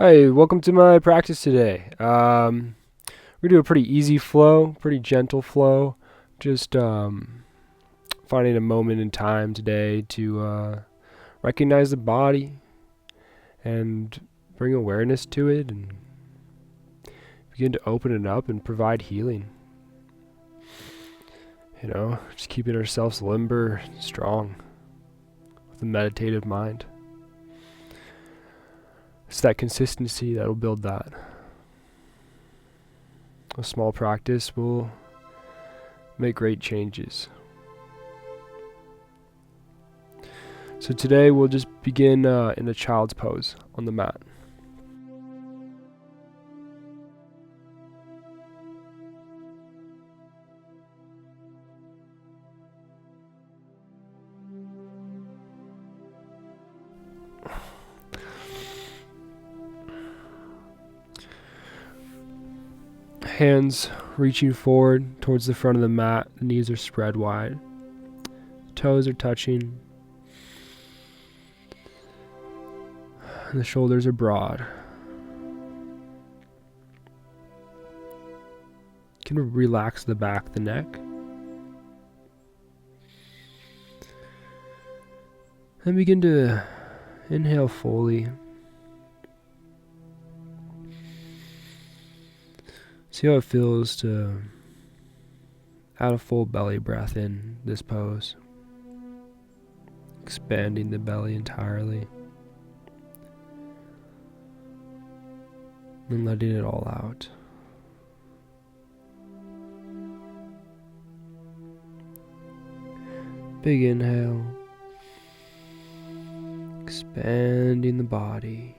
Hi, welcome to my practice today. We do a pretty easy flow, pretty gentle flow. Just finding a moment in time today to recognize the body and bring awareness to it and begin to open it up and provide healing. Just keeping ourselves limber, strong, with a meditative mind. It's that consistency that'll build that. A small practice will make great changes. So today we'll just begin in a child's pose on the mat. Hands reaching forward towards the front of the mat, the knees are spread wide. Toes are touching. And the shoulders are broad. You can relax the back of the neck. And begin to inhale fully. See how it feels to add a full belly breath in this pose. Expanding the belly entirely. And letting it all out. Big inhale. Expanding the body.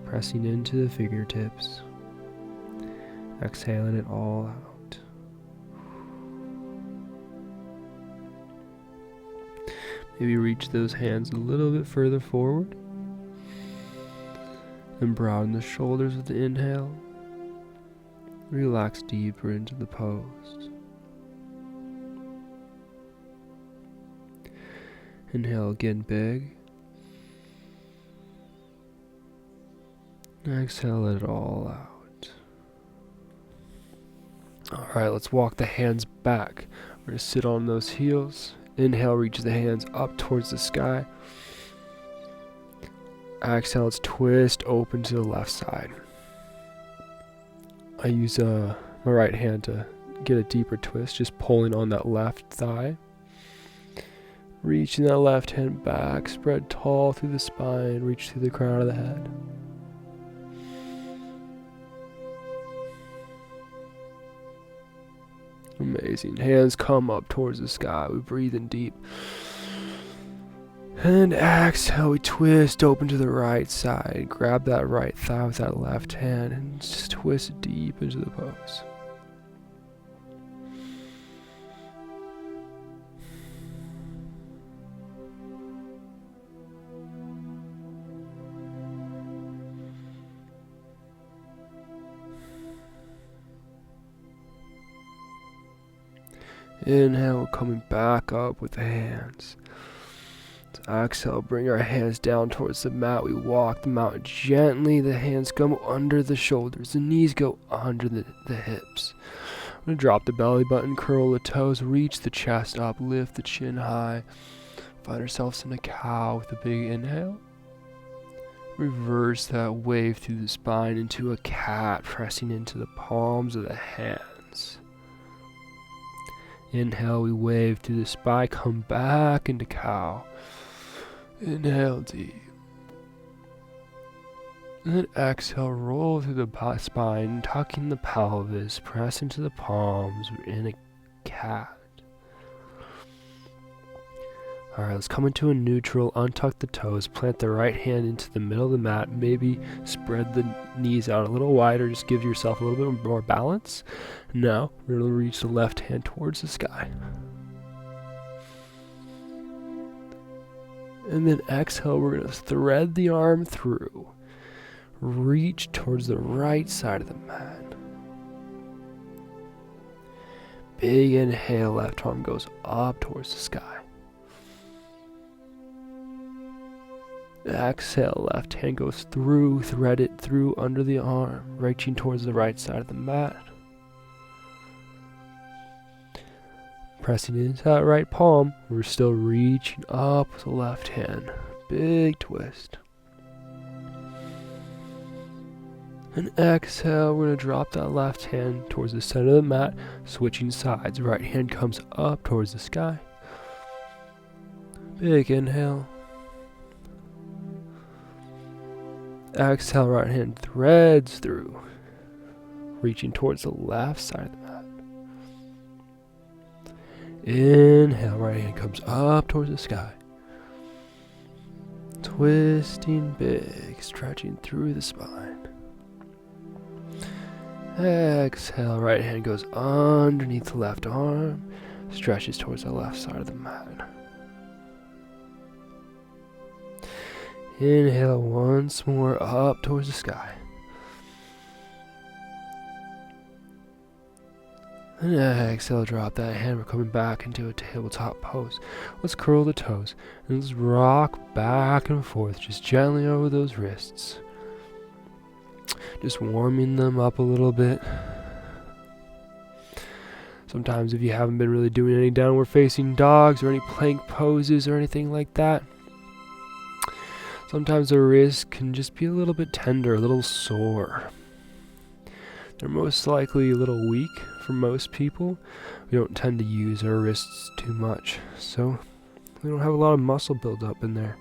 Pressing into the fingertips. Exhaling it all out. Maybe reach those hands a little bit further forward. And broaden the shoulders with the inhale. Relax deeper into the pose. Inhale again big. Exhale it all out. Alright, let's walk the hands back. We're going to sit on those heels. Inhale, reach the hands up towards the sky. Exhale, let's twist open to the left side. I use my right hand to get a deeper twist, just pulling on that left thigh. Reaching that left hand back, spread tall through the spine, reach through the crown of the head. Amazing. Hands come up towards the sky. We breathe in deep. And exhale, we twist open to the right side. Grab that right thigh with that left hand and just twist it deep into the pose. Inhale, coming back up with the hands. So exhale, bring our hands down towards the mat. We walk the mat gently. The hands come under the shoulders. The knees go under the hips. I'm going to drop the belly button, curl the toes, reach the chest up, lift the chin high. Find ourselves in a cow with a big inhale. Reverse that wave through the spine into a cat, pressing into the palms of the hands. Inhale, we wave through the spine, come back into cow. Inhale deep. And then exhale, roll through the spine, tucking the pelvis, press into the palms. We're in a cat. Alright, let's come into a neutral, untuck the toes, plant the right hand into the middle of the mat, maybe spread the knees out a little wider, just give yourself a little bit more balance. Now, we're going to reach the left hand towards the sky. And then exhale, we're going to thread the arm through. Reach towards the right side of the mat. Big inhale, left arm goes up towards the sky. Exhale, left hand goes through, thread it through under the arm, reaching towards the right side of the mat. Pressing into that right palm, we're still reaching up with the left hand. Big twist. And exhale, we're going to drop that left hand towards the center of the mat, switching sides. Right hand comes up towards the sky. Big inhale. Exhale, right hand threads through, reaching towards the left side of the mat. Inhale, right hand comes up towards the sky. Twisting big, stretching through the spine. Exhale, right hand goes underneath the left arm, stretches towards the left side of the mat. Inhale once more up towards the sky. And exhale, drop that hand. We're coming back into a tabletop pose. Let's curl the toes and let's rock back and forth just gently over those wrists. Just warming them up a little bit. Sometimes if you haven't been really doing any downward facing dogs or any plank poses or anything like that, sometimes the wrist can just be a little bit tender, a little sore. They're most likely a little weak for most people. We don't tend to use our wrists too much, so we don't have a lot of muscle buildup in there.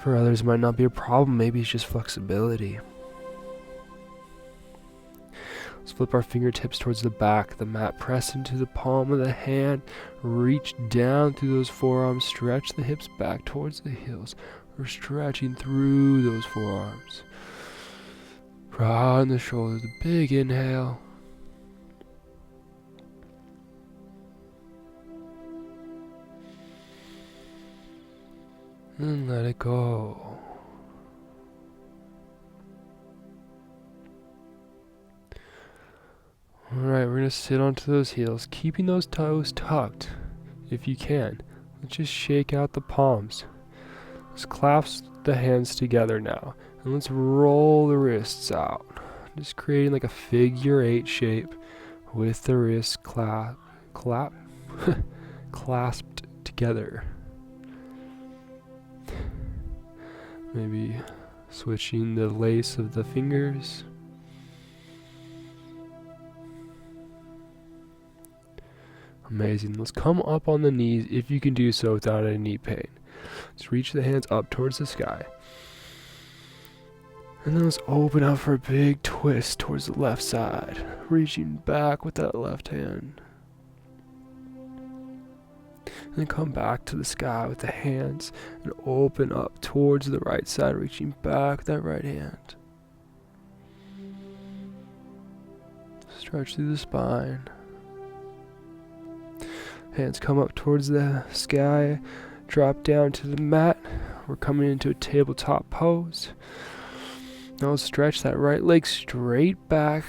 For others, it might not be a problem. Maybe it's just flexibility. Let's flip our fingertips towards the back of the mat. Press into the palm of the hand. Reach down through those forearms. Stretch the hips back towards the heels. We're stretching through those forearms. Broaden the shoulders. A big inhale. And let it go. Alright, we're going to sit onto those heels, keeping those toes tucked if you can. Let's just shake out the palms. Let's clasp the hands together now. And let's roll the wrists out. Just creating like a figure 8 shape with the wrists clasped together. Maybe switching the lace of the fingers. Amazing. Let's come up on the knees if you can do so without any knee pain. Let's reach the hands up towards the sky. And then let's open up for a big twist towards the left side. Reaching back with that left hand. And then come back to the sky with the hands and open up towards the right side, reaching back with that right hand. Stretch through the spine. Hands come up towards the sky, drop down to the mat. We're coming into a tabletop pose. Now let's stretch that right leg straight back.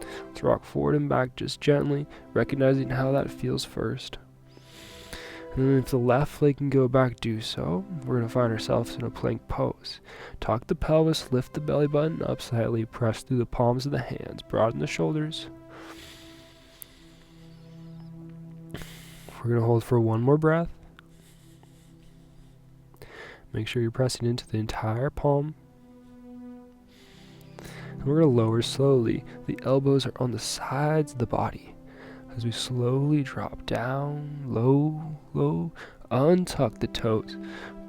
Let's rock forward and back just gently, recognizing how that feels first. And then if the left leg can go back, do so. We're going to find ourselves in a plank pose. Tuck the pelvis, lift the belly button up slightly, press through the palms of the hands, broaden the shoulders. We're going to hold for one more breath. Make sure you're pressing into the entire palm. And we're going to lower slowly. The elbows are on the sides of the body. As we slowly drop down, low, low, untuck the toes.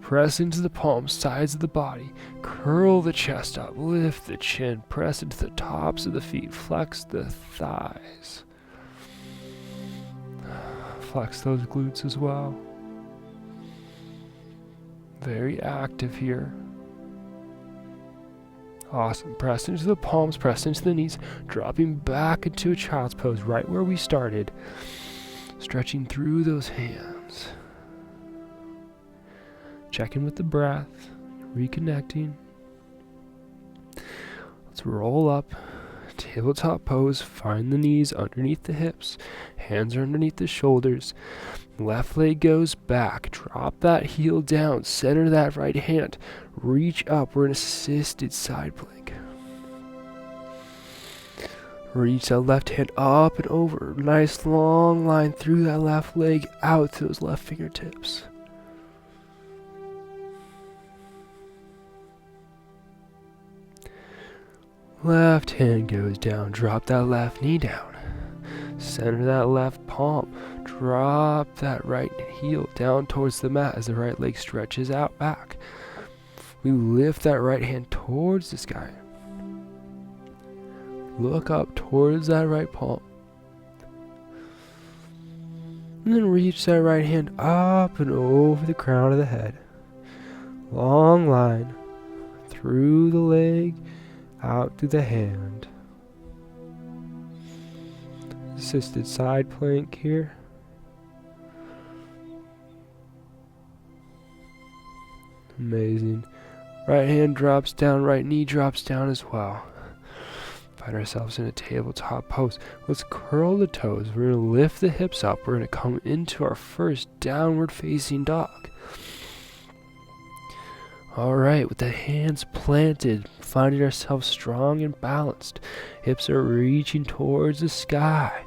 Press into the palms, sides of the body. Curl the chest up, lift the chin, press into the tops of the feet, flex the thighs. Flex those glutes as well. Very active here. Awesome. Press into the palms, press into the knees, dropping back into a child's pose right where we started. Stretching through those hands. Check in with the breath, reconnecting. Let's roll up. Tabletop pose, find the knees underneath the hips, hands are underneath the shoulders. Left leg goes back. Drop that heel down. Center that right hand. Reach up. We're in assisted side plank. Reach that left hand up and over. Nice long line through that left leg out to those left fingertips. Left hand goes down. Drop that left knee down. Center that left palm. Drop that right heel down towards the mat as the right leg stretches out back. We lift that right hand towards the sky. Look up towards that right palm. And then reach that right hand up and over the crown of the head. Long line through the leg, out through the hand. Assisted side plank here. Amazing. Right hand drops down, right knee drops down as well. Find ourselves in a tabletop pose. Let's curl the toes. We're going to lift the hips up. We're going to come into our first downward facing dog. Alright, with the hands planted, finding ourselves strong and balanced. Hips are reaching towards the sky.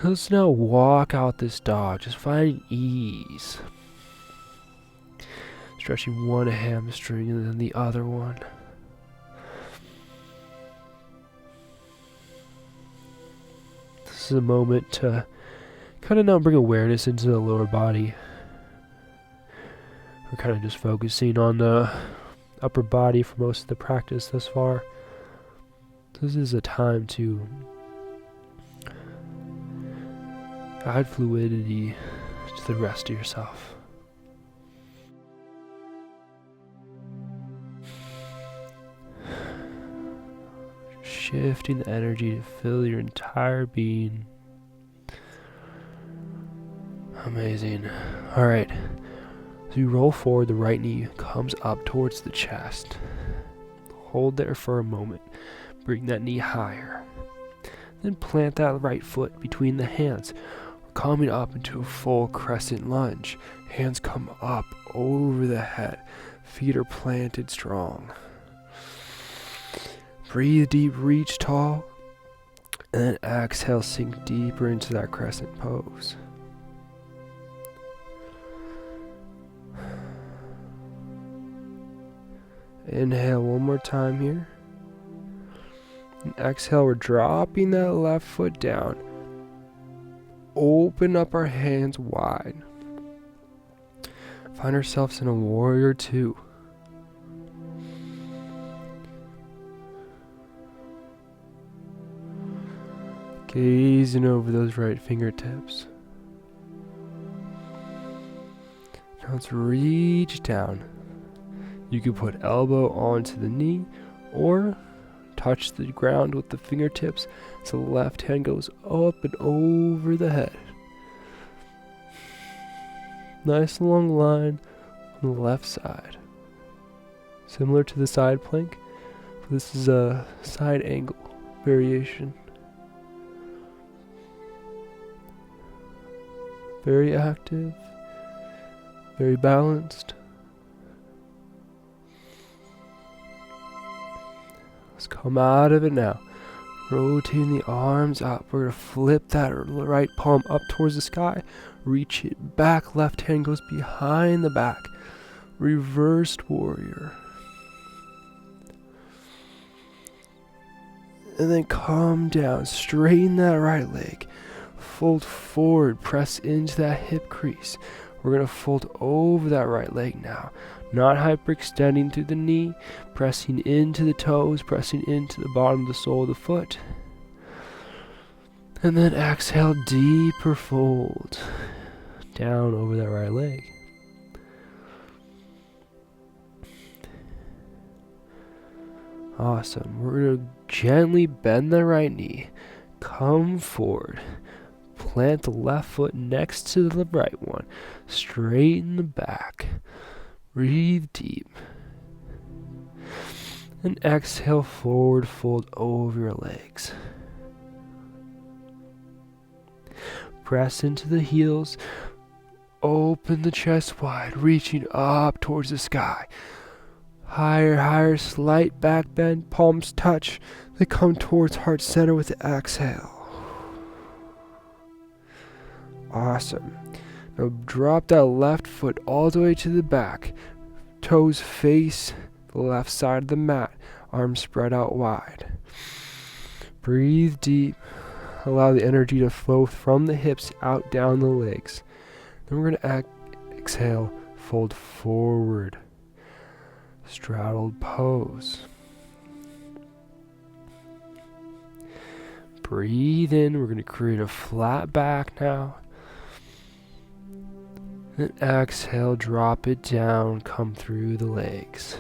Let's now walk out this dog, just finding ease. Stretching one hamstring and then the other one. This is a moment to kind of now bring awareness into the lower body. We're kind of just focusing on the upper body for most of the practice thus far. This is a time to add fluidity to the rest of yourself. Shifting the energy to fill your entire being. Amazing. Alright. So you roll forward, the right knee comes up towards the chest. Hold there for a moment. Bring that knee higher. Then plant that right foot between the hands. We're coming up into a full crescent lunge. Hands come up over the head. Feet are planted strong. Breathe deep, reach tall, and then exhale, sink deeper into that crescent pose. Inhale one more time here. And exhale, we're dropping that left foot down. Open up our hands wide. Find ourselves in a warrior two. Gazing over those right fingertips. Now let's reach down. You can put elbow onto the knee or touch the ground with the fingertips so the left hand goes up and over the head. Nice long line on the left side. Similar to the side plank, but this is a side angle variation. Very active, very balanced. Let's come out of it now. Rotating the arms up. We're going to flip that right palm up towards the sky. Reach it back. Left hand goes behind the back. Reversed warrior. And then come down. Straighten that right leg. Fold forward, press into that hip crease. We're going to fold over that right leg now. Not hyperextending through the knee, pressing into the toes, pressing into the bottom of the sole of the foot. And then exhale, deeper fold down over that right leg. Awesome. We're going to gently bend the right knee. Come forward. Plant the left foot next to the right one. Straighten the back. Breathe deep. And exhale, forward fold over your legs. Press into the heels. Open the chest wide, reaching up towards the sky. Higher, higher, slight back bend, palms touch. They come towards heart center with the exhale. Awesome. Now drop that left foot all the way to the back. Toes face the left side of the mat. Arms spread out wide. Breathe deep. Allow the energy to flow from the hips out down the legs. Then we're going to exhale, fold forward. Straddled pose. Breathe in. We're going to create a flat back now. Then exhale, drop it down, come through the legs.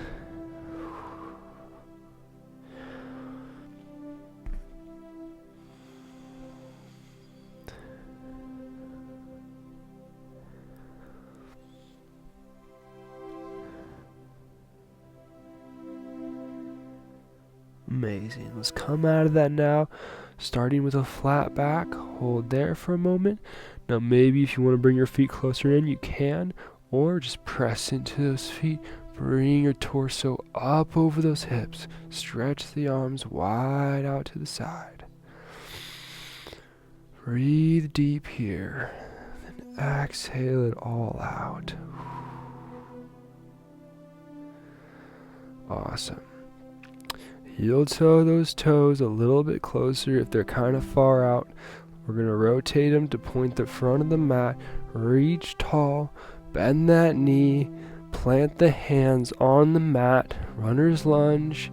Amazing. Let's come out of that now, starting with a flat back. Hold there for a moment. Now maybe if you want to bring your feet closer in, you can, or just press into those feet. Bring your torso up over those hips. Stretch the arms wide out to the side. Breathe deep here. Then exhale it all out. Awesome. Heel toe those toes a little bit closer if they're kind of far out. We're going to rotate them to point the front of the mat. Reach tall. Bend that knee. Plant the hands on the mat. Runner's lunge.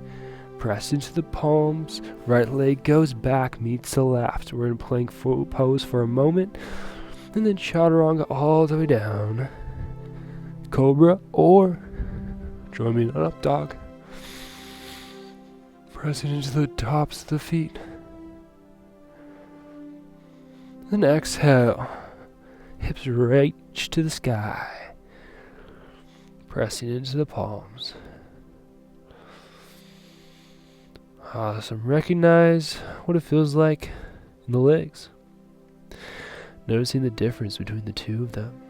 Press into the palms. Right leg goes back, meets the left. We're in plank pose for a moment. And then chaturanga all the way down. Cobra, or join me in an up dog. Pressing into the tops of the feet. Then exhale. Hips reach to the sky. Pressing into the palms. Awesome. Recognize what it feels like in the legs. Noticing the difference between the two of them.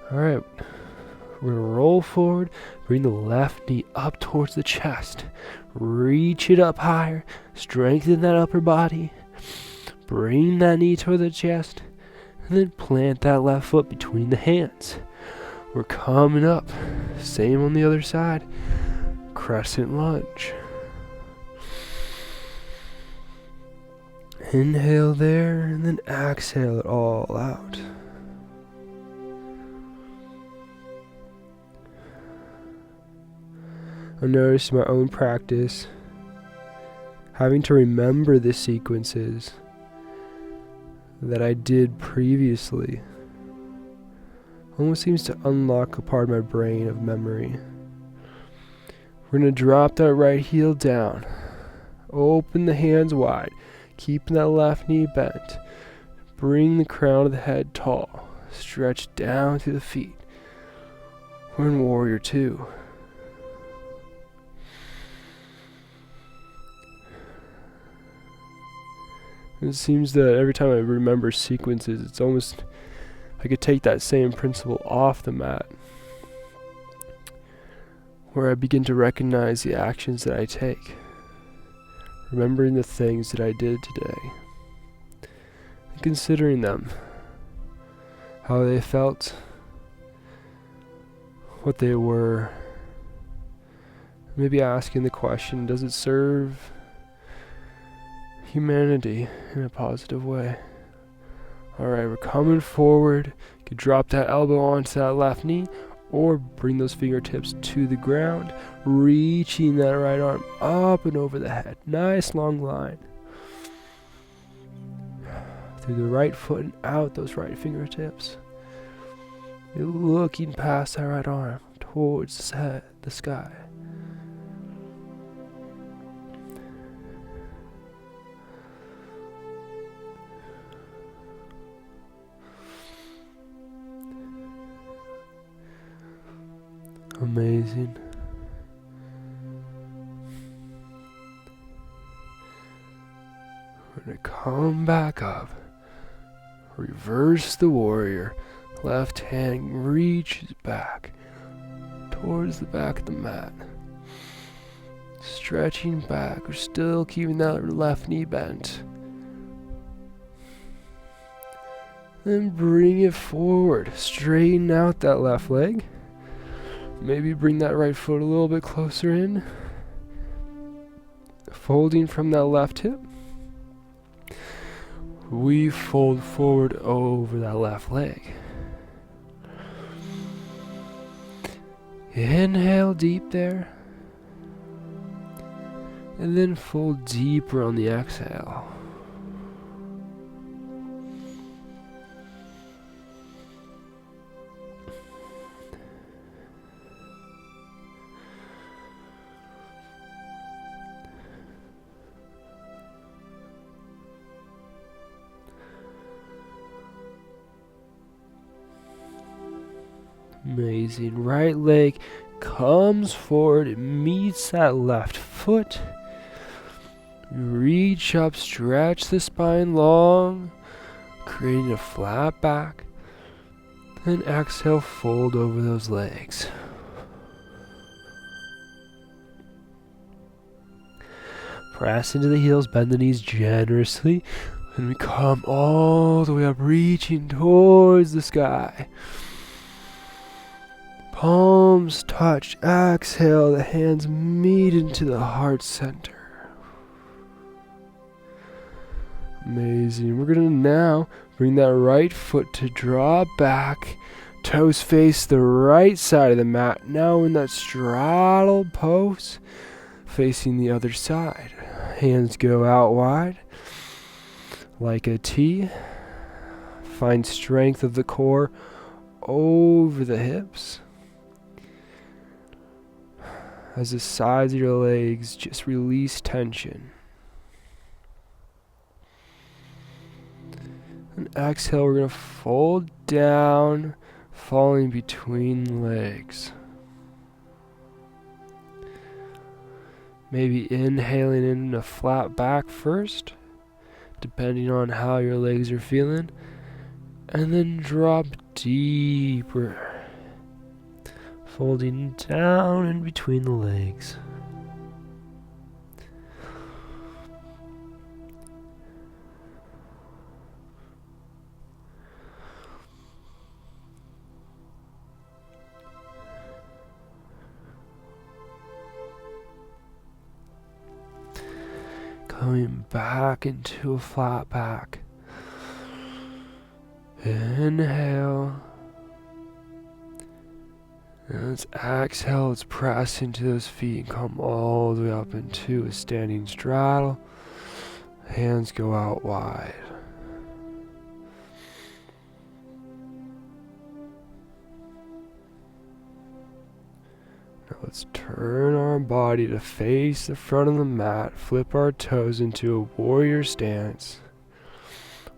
Alright. We're going to roll forward, bring the left knee up towards the chest. Reach it up higher, strengthen that upper body. Bring that knee toward the chest, and then plant that left foot between the hands. We're coming up. Same on the other side. Crescent lunge. Inhale there, and then exhale it all out. I noticed in my own practice, having to remember the sequences that I did previously almost seems to unlock a part of my brain of memory. We're going to drop that right heel down. Open the hands wide, keeping that left knee bent. Bring the crown of the head tall. Stretch down to the feet. We're in Warrior Two. It seems that every time I remember sequences, it's almost I could take that same principle off the mat, where I begin to recognize the actions that I take, remembering the things that I did today, and considering them, how they felt, what they were, maybe asking the question, does it serve humanity in a positive way? Alright, we're coming forward. You can drop that elbow onto that left knee or bring those fingertips to the ground, reaching that right arm up and over the head. Nice long line. Through the right foot and out those right fingertips. You're looking past that right arm towards the sky. Amazing. We're going to come back up. Reverse the warrior. Left hand reaches back towards the back of the mat. Stretching back. We're still keeping that left knee bent. Then bring it forward. Straighten out that left leg. Maybe bring that right foot a little bit closer in. Folding from that left hip. We fold forward over that left leg. Inhale deep there. And then fold deeper on the exhale. Amazing. Right leg comes forward, it meets that left foot. Reach up, stretch the spine long, creating a flat back. Then exhale, fold over those legs. Press into the heels, bend the knees generously. And we come all the way up, reaching towards the sky. Palms touch, exhale, the hands meet into the heart center. Amazing. We're going to now bring that right foot to draw back. Toes face the right side of the mat. Now in that straddle pose, facing the other side. Hands go out wide like a T. Find strength of the core over the hips. As the sides of your legs just release tension. And exhale, we're going to fold down, falling between legs. Maybe inhaling in a flat back first, depending on how your legs are feeling. And then drop deeper. Folding down in between the legs. Coming back into a flat back. Inhale. And let's exhale, let's press into those feet and come all the way up into a standing straddle. Hands go out wide. Now let's turn our body to face the front of the mat, flip our toes into a warrior stance,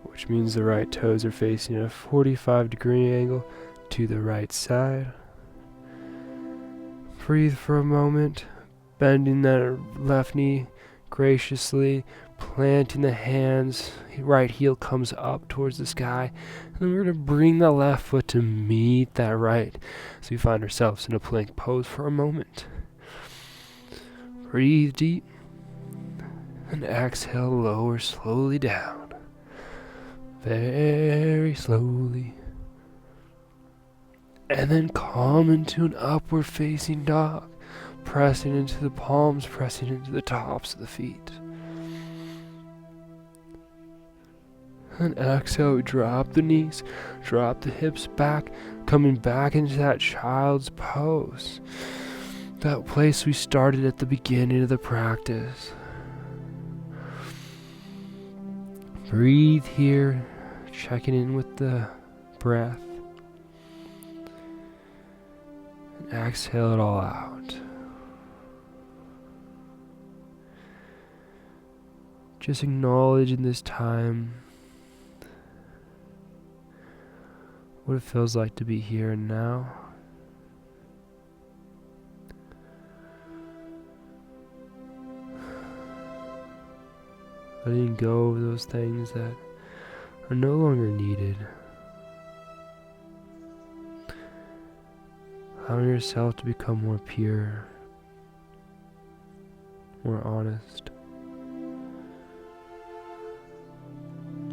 which means the right toes are facing at a 45-degree angle to the right side. Breathe for a moment, bending that left knee graciously, planting the hands, right heel comes up towards the sky, and then we're going to bring that left foot to meet that right. So we find ourselves in a plank pose for a moment. Breathe deep, and exhale, lower slowly down. Very slowly. And then come into an upward facing dog, pressing into the palms, pressing into the tops of the feet. And exhale, we drop the knees, drop the hips back, coming back into that child's pose. That place we started at the beginning of the practice. Breathe here, checking in with the breath. Exhale it all out. Just acknowledge in this time what it feels like to be here and now. Letting go of those things that are no longer needed. Allow yourself to become more pure, more honest,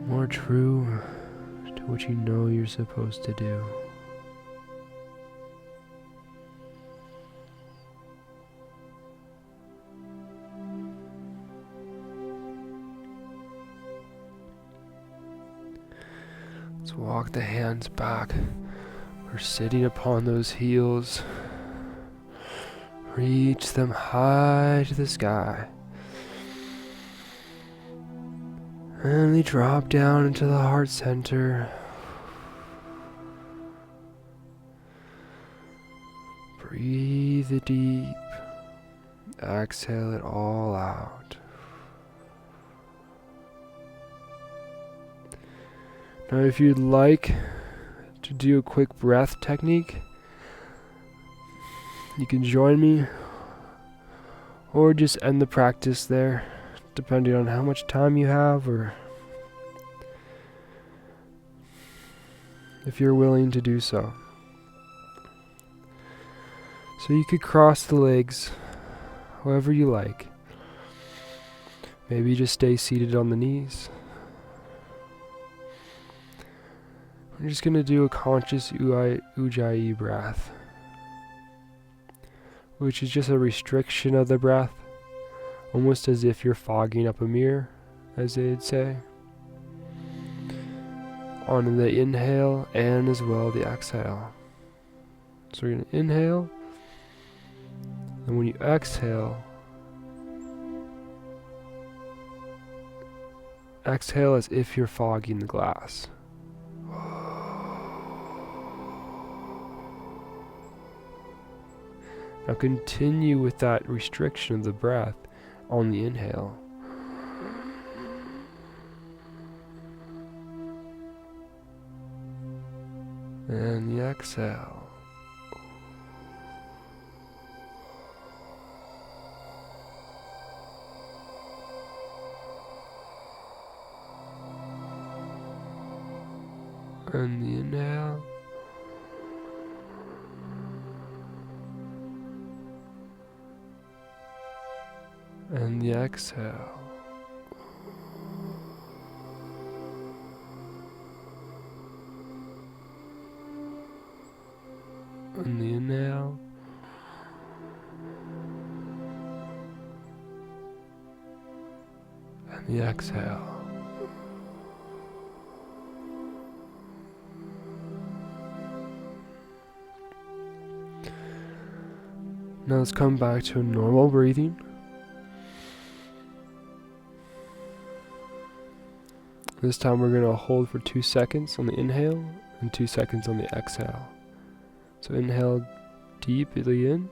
more true to what you know you're supposed to do. Let's walk the hands back. We're sitting upon those heels. Reach them high to the sky. And they drop down into the heart center. Breathe it deep. Exhale it all out. Now if you'd like to do a quick breath technique, you can join me or just end the practice there, depending on how much time you have or if you're willing to do so. So you could cross the legs however you like. Maybe just stay seated on the knees. We're just going to do a conscious Ujjayi breath, which is just a restriction of the breath, almost as if you're fogging up a mirror, as they'd say, on the inhale and as well the exhale. So we're going to inhale, and when you exhale, exhale as if you're fogging the glass. Now continue with that restriction of the breath on the inhale. And the exhale. And the inhale. And the exhale. And the inhale. And the exhale. Now let's come back to normal breathing. This time we're going to hold for 2 seconds on the inhale and 2 seconds on the exhale. So inhale deeply in,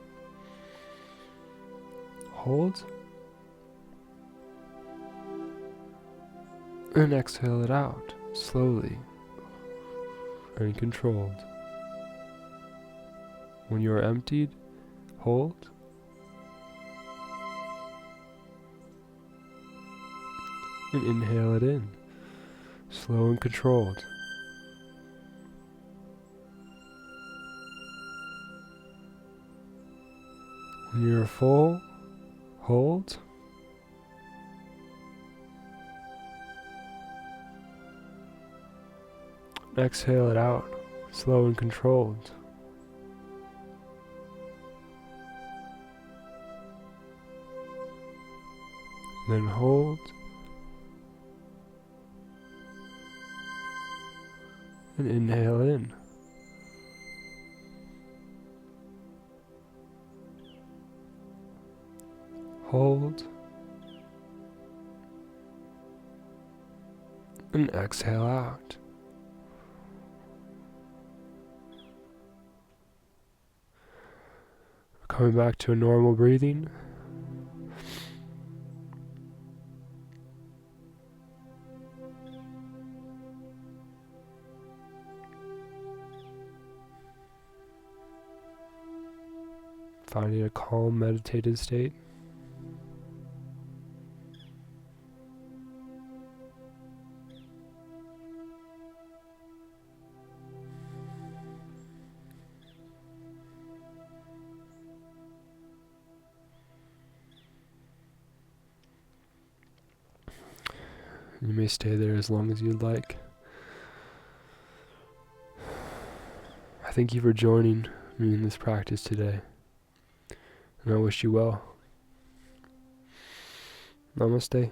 hold, and exhale it out slowly and controlled. When you are emptied, hold, and inhale it in. Slow and controlled. When you're full, hold. Exhale it out, slow and controlled. Then hold. And inhale in. Hold. And exhale out. Coming back to a normal breathing. Finding a calm, meditative state. You may stay there as long as you'd like. I thank you for joining me in this practice today, and I wish you well. Namaste.